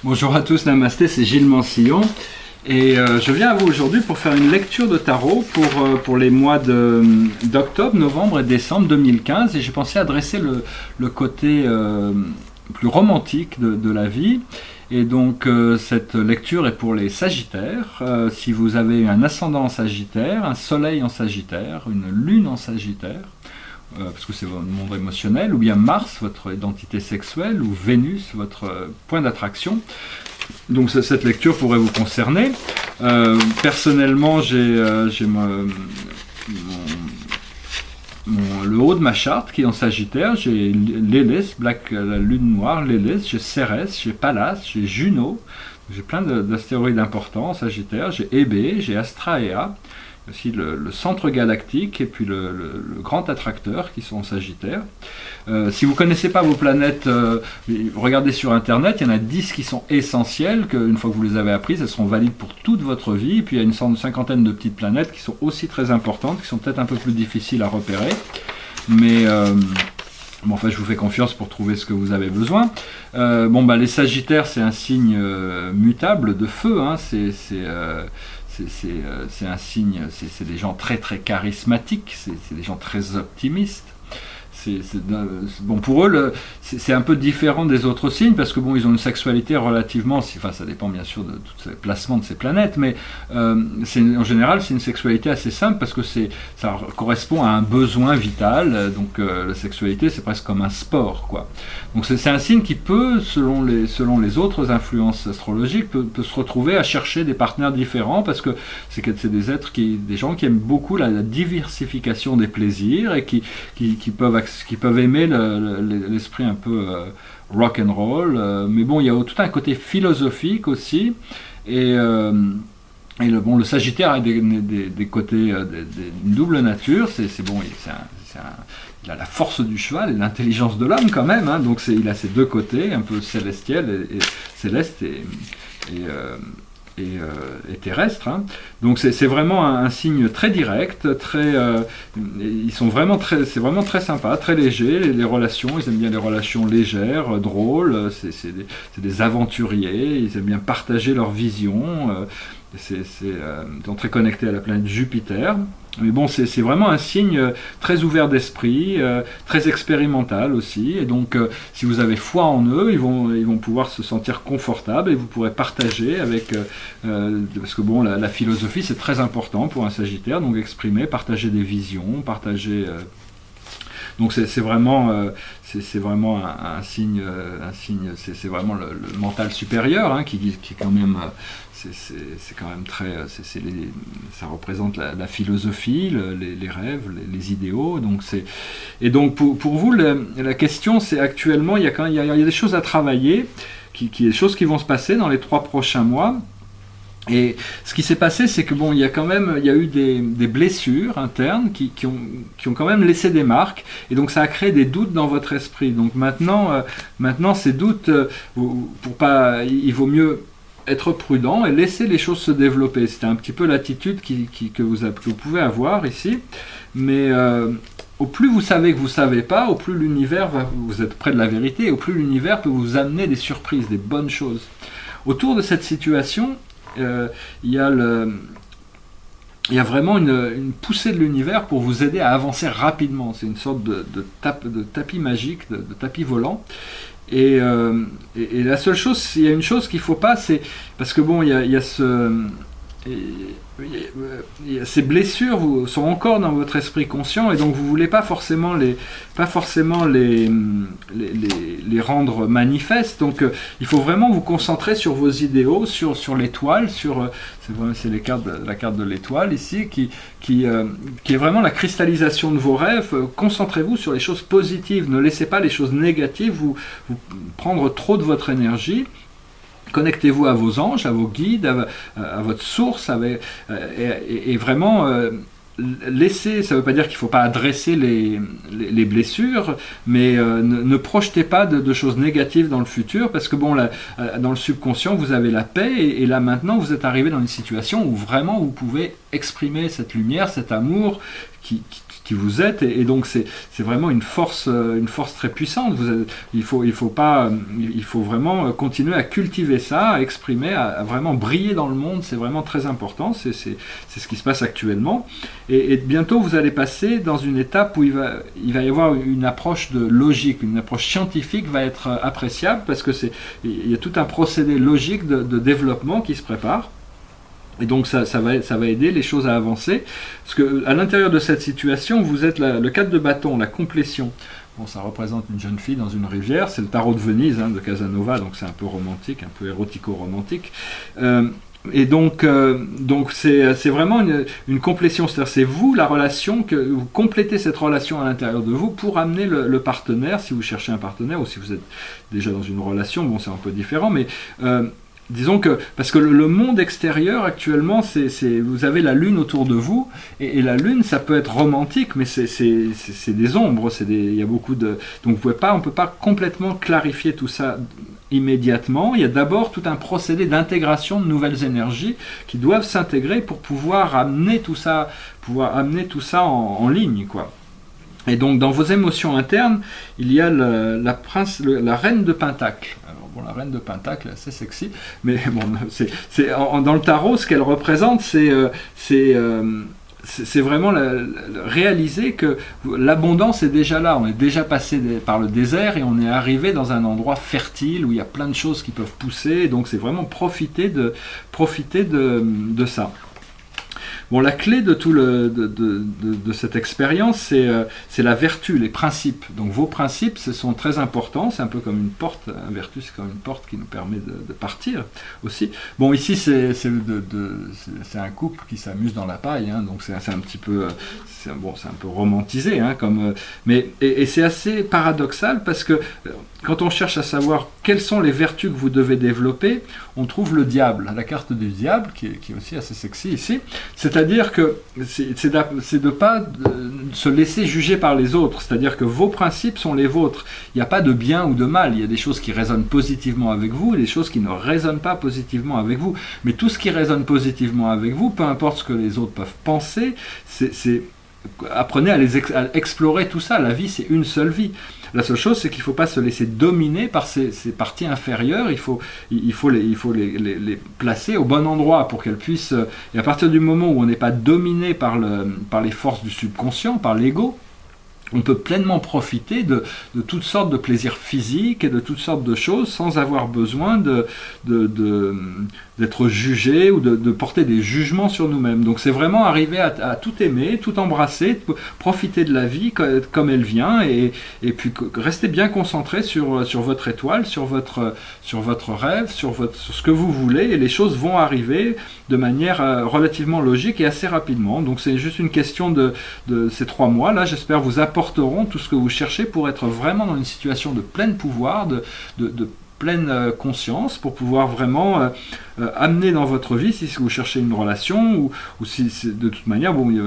Bonjour à tous, namasté, c'est Gilles Mansillon et je viens à vous aujourd'hui pour faire une lecture de tarot pour les mois d'octobre, novembre et décembre 2015 et j'ai pensé adresser le côté plus romantique de la vie. Et donc cette lecture est pour les Sagittaires. Si vous avez un ascendant en Sagittaire, un soleil en Sagittaire, une lune en Sagittaire, parce que c'est votre monde émotionnel, ou bien Mars, votre identité sexuelle, ou Vénus, votre point d'attraction. Donc cette lecture pourrait vous concerner. Personnellement, j'ai le haut de ma charte qui est en Sagittaire. J'ai Lilith, la lune noire, Lilith, j'ai Cérès, j'ai Pallas, j'ai Juno. J'ai plein d'astéroïdes importants en Sagittaire. J'ai Hébé, j'ai Astraea, aussi le centre galactique et puis le grand attracteur qui sont en Sagittaire. Si vous ne connaissez pas vos planètes, regardez sur internet, il y en a 10 qui sont essentielles, qu'une fois que vous les avez apprises, elles seront valides pour toute votre vie. Et puis il y a une cinquantaine de petites planètes qui sont aussi très importantes, qui sont peut-être un peu plus difficiles à repérer. Mais bon, enfin, je vous fais confiance pour trouver ce que vous avez besoin. Les Sagittaires, c'est un signe mutable de feu, hein, c'est un signe, c'est des gens très très charismatiques, c'est des gens très optimistes. Bon, pour eux, c'est un peu différent des autres signes parce que bon, ils ont une sexualité relativement, enfin ça dépend bien sûr de tout le placement de ces planètes, mais en général c'est une sexualité assez simple parce que ça correspond à un besoin vital. Donc la sexualité c'est presque comme un sport, quoi. Donc c'est un signe qui peut, selon les autres influences astrologiques, peut se retrouver à chercher des partenaires différents parce que c'est des gens qui aiment beaucoup la diversification des plaisirs et qui peuvent aimer l'esprit un peu rock and roll, mais bon, il y a tout un côté philosophique aussi, et le Sagittaire a des côtés d'une double nature. Il a la force du cheval et l'intelligence de l'homme quand même, hein, donc il a ces deux côtés, un peu célestiel et céleste et terrestre, hein. Donc c'est vraiment un signe très direct, c'est vraiment très sympa, très léger. Les relations, ils aiment bien les relations légères, drôles. C'est des aventuriers, ils aiment bien partager leur vision. Ils sont très connectés à la planète Jupiter. Mais bon, c'est vraiment un signe très ouvert d'esprit, très expérimental aussi. Et donc, si vous avez foi en eux, ils vont pouvoir se sentir confortables et vous pourrez partager avec... parce que bon, la philosophie, c'est très important pour un Sagittaire. Donc, exprimer, partager des visions, partager... Donc c'est vraiment un signe, c'est vraiment le mental supérieur, hein, qui quand même, c'est quand même très, ça représente la philosophie, les rêves, les idéaux. Donc pour vous la question c'est actuellement il y a des choses à travailler, des choses qui vont se passer dans les 3 prochains mois. Et ce qui s'est passé, c'est que bon, il y a eu des blessures internes qui ont quand même laissé des marques, et donc ça a créé des doutes dans votre esprit. Donc maintenant ces doutes, il vaut mieux être prudent et laisser les choses se développer. C'était un petit peu l'attitude que vous pouvez avoir ici, mais au plus vous savez que vous savez pas, au plus l'univers vous êtes près de la vérité, et au plus l'univers peut vous amener des surprises, des bonnes choses. Autour de cette situation, il y a vraiment une poussée de l'univers pour vous aider à avancer rapidement. C'est une sorte de tapis magique, de tapis volant. Et la seule chose, il y a une chose qu'il ne faut pas, c'est parce que bon, il y a ces blessures sont encore dans votre esprit conscient, et donc vous ne voulez pas forcément les rendre manifestes. Donc il faut vraiment vous concentrer sur vos idéaux, sur l'étoile, c'est la carte de l'étoile ici, qui est vraiment la cristallisation de vos rêves. Concentrez-vous sur les choses positives, ne laissez pas les choses négatives vous prendre trop de votre énergie. Connectez-vous à vos anges, à vos guides, à votre source, et vraiment laissez, ça ne veut pas dire qu'il ne faut pas adresser les blessures, mais ne projetez pas de choses négatives dans le futur, parce que bon, dans le subconscient, vous avez la paix, et là maintenant, vous êtes arrivé dans une situation où vraiment vous pouvez exprimer cette lumière, cet amour qui vous êtes, et donc c'est vraiment une force très puissante. Il faut vraiment continuer à cultiver ça, à exprimer, à vraiment briller dans le monde. C'est vraiment très important. C'est ce qui se passe actuellement, et bientôt vous allez passer dans une étape où il va y avoir une approche de logique, une approche scientifique va être appréciable, parce que il y a tout un procédé logique de développement qui se prépare. Et donc ça va aider les choses à avancer, parce que à l'intérieur de cette situation, vous êtes le 4 de bâton, la complétion. Bon, ça représente une jeune fille dans une rivière, c'est le tarot de Venise, de Casanova, donc c'est un peu romantique, un peu érotico-romantique. Et donc c'est vraiment une complétion, c'est-à-dire c'est vous, la relation, que vous complétez cette relation à l'intérieur de vous pour amener le partenaire, si vous cherchez un partenaire, ou si vous êtes déjà dans une relation, bon c'est un peu différent, mais... disons que, parce que le monde extérieur actuellement, vous avez la lune autour de vous, et la lune, ça peut être romantique, mais c'est des ombres, il y a beaucoup de... Donc on peut pas complètement clarifier tout ça immédiatement. Il y a d'abord tout un procédé d'intégration de nouvelles énergies qui doivent s'intégrer pour pouvoir amener tout ça en ligne, quoi. Et donc dans vos émotions internes, il y a la reine de Pentacle. Alors, bon, la reine de Pentacle, c'est sexy, mais bon, dans le tarot, ce qu'elle représente, c'est vraiment réaliser que l'abondance est déjà là. On est déjà passé par le désert et on est arrivé dans un endroit fertile où il y a plein de choses qui peuvent pousser. Donc c'est vraiment profiter de ça. Bon, la clé de cette expérience, c'est la vertu, les principes. Donc vos principes, ce sont très importants. C'est un peu comme une porte. La vertu, c'est comme une porte qui nous permet de partir aussi. Bon, ici, c'est un couple qui s'amuse dans la paille, donc c'est un petit peu... c'est un peu romantisé, et c'est assez paradoxal, parce que quand on cherche à savoir quelles sont les vertus que vous devez développer, on trouve le diable, la carte du diable, qui est aussi assez sexy ici. C'est-à-dire que c'est de ne pas se laisser juger par les autres, c'est-à-dire que vos principes sont les vôtres. Il n'y a pas de bien ou de mal, il y a des choses qui résonnent positivement avec vous et des choses qui ne résonnent pas positivement avec vous. Mais tout ce qui résonne positivement avec vous, peu importe ce que les autres peuvent penser, apprenez à explorer tout ça. La vie, c'est une seule vie. La seule chose, c'est qu'il ne faut pas se laisser dominer par ces parties inférieures. Il faut les placer au bon endroit pour qu'elles puissent... Et à partir du moment où on n'est pas dominé par les forces du subconscient, par l'ego, on peut pleinement profiter de toutes sortes de plaisirs physiques et de toutes sortes de choses sans avoir besoin d'être jugé ou de porter des jugements sur nous-mêmes. Donc c'est vraiment arriver à tout aimer, tout embrasser, profiter de la vie comme elle vient, et puis rester bien concentré sur votre étoile, sur votre rêve, sur ce que vous voulez, et les choses vont arriver de manière relativement logique et assez rapidement. Donc c'est juste une question de ces 3 mois là. J'espère vous apporteront tout ce que vous cherchez pour être vraiment dans une situation de plein pouvoir, de pleine conscience, pour pouvoir vraiment amener dans votre vie, si vous cherchez une relation, ou si de toute manière, bon, il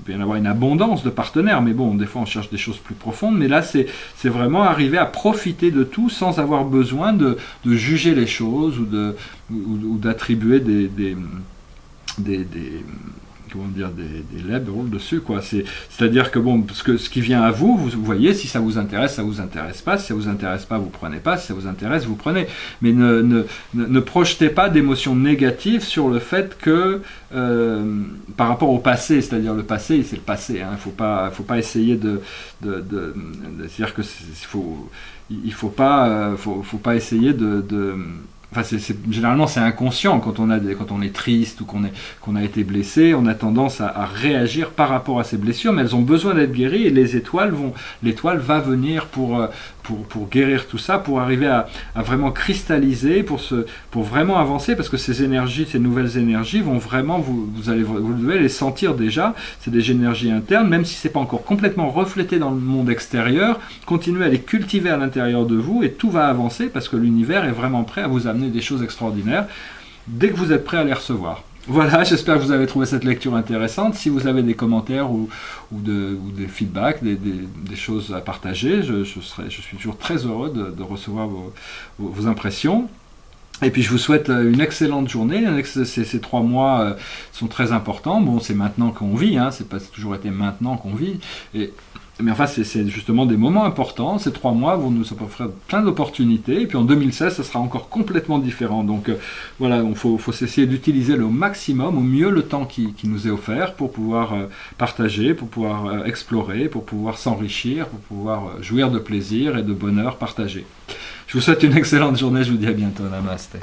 peut y en avoir une abondance de partenaires, mais bon, des fois on cherche des choses plus profondes, mais là c'est vraiment arriver à profiter de tout sans avoir besoin de juger les choses ou d'attribuer des comment dire, des labels dessus, quoi. C'est-à-dire que bon, parce que ce qui vient à vous, vous voyez, si ça vous intéresse, ça vous intéresse pas, si ça vous intéresse pas, vous prenez pas, si ça vous intéresse, vous prenez. Mais ne projetez pas d'émotions négatives sur le fait que par rapport au passé, c'est-à-dire le passé, c'est le passé, faut pas essayer c'est-à-dire que il faut pas essayer Enfin, généralement c'est inconscient quand on est triste ou qu'on a été blessé, on a tendance à réagir par rapport à ces blessures, mais elles ont besoin d'être guéries, et l'étoile va venir pour guérir tout ça, pour arriver à vraiment cristalliser, pour vraiment avancer, parce que ces nouvelles énergies vont vraiment, vous devez les sentir déjà. C'est des énergies internes, même si c'est pas encore complètement reflété dans le monde extérieur. Continuez à les cultiver à l'intérieur de vous, et tout va avancer, parce que l'univers est vraiment prêt à vous amener des choses extraordinaires dès que vous êtes prêt à les recevoir. Voilà, j'espère que vous avez trouvé cette lecture intéressante. Si vous avez des commentaires ou des feedbacks, des choses à partager, je suis toujours très heureux de recevoir vos impressions. Et puis je vous souhaite une excellente journée. Ces 3 mois sont très importants. Bon, c'est maintenant qu'on vit, hein, c'est pas toujours été maintenant qu'on vit. Mais enfin, c'est justement des moments importants. Ces 3 mois vont nous offrir plein d'opportunités. Et puis en 2016, ça sera encore complètement différent. Donc voilà, il faut essayer d'utiliser le maximum, au mieux, le temps qui nous est offert pour pouvoir partager, pour pouvoir explorer, pour pouvoir s'enrichir, pour pouvoir jouir de plaisir et de bonheur partagé. Je vous souhaite une excellente journée. Je vous dis à bientôt. Namaste.